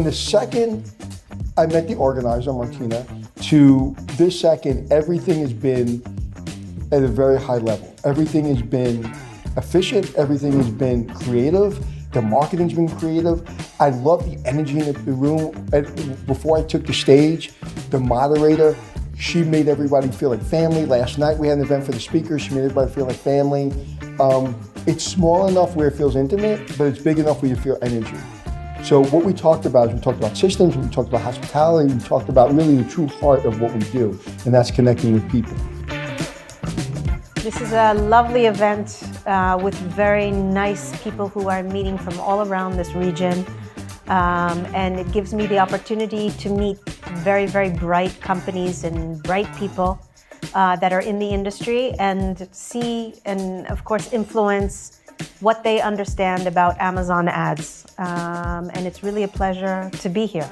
the second I met the organizer, Martina, to this second, everything has been at a very high level. Everything has been efficient, everything has been creative, the marketing's been creative. I love the energy in the room. Before I took the stage, the moderator, she made everybody feel like family. Last night we had an event for the speakers, she made everybody feel like family. It's small enough where it feels intimate, but it's big enough where you feel energy. So what we talked about is we talked about systems, we talked about hospitality, we talked about really the true heart of what we do, and that's connecting with people. This is a lovely event with very nice people who are meeting from all around this region. And it gives me the opportunity to meet very, very bright companies and bright people that are in the industry and see and, of course, influence what they understand about Amazon ads. And it's really a pleasure to be here.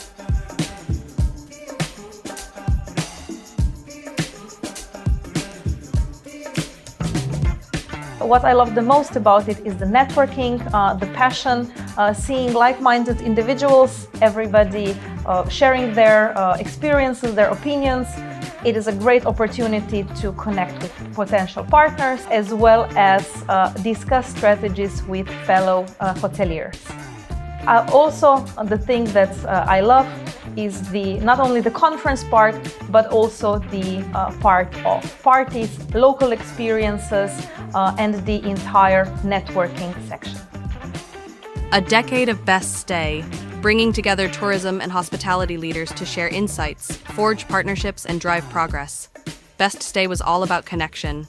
What I love the most about it is the networking, the passion, seeing like-minded individuals, everybody sharing their experiences, their opinions. It is a great opportunity to connect with potential partners as well as discuss strategies with fellow hoteliers. Also, the thing that I love is not only the conference part, but also the part of parties, local experiences, and the entire networking section. A decade of Best Stay, bringing together tourism and hospitality leaders to share insights, forge partnerships, and drive progress. Best Stay was all about connection.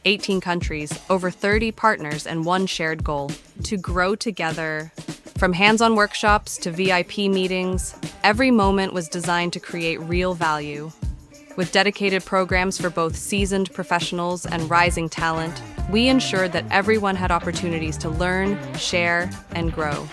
18 countries, over 30 partners, and one shared goal: to grow together. From hands-on workshops to VIP meetings, every moment was designed to create real value. With dedicated programs for both seasoned professionals and rising talent, we ensured that everyone had opportunities to learn, share, and grow.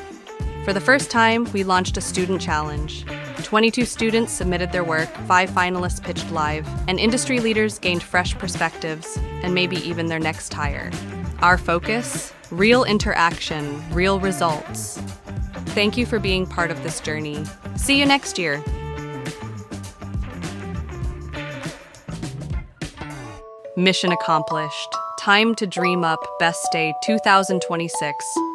For the first time, we launched a student challenge. 22 students submitted their work, 5 finalists pitched live, and industry leaders gained fresh perspectives, and maybe even their next hire. Our focus? Real interaction, real results. Thank you for being part of this journey. See you next year. Mission accomplished. Time to dream up Best Stay 2026.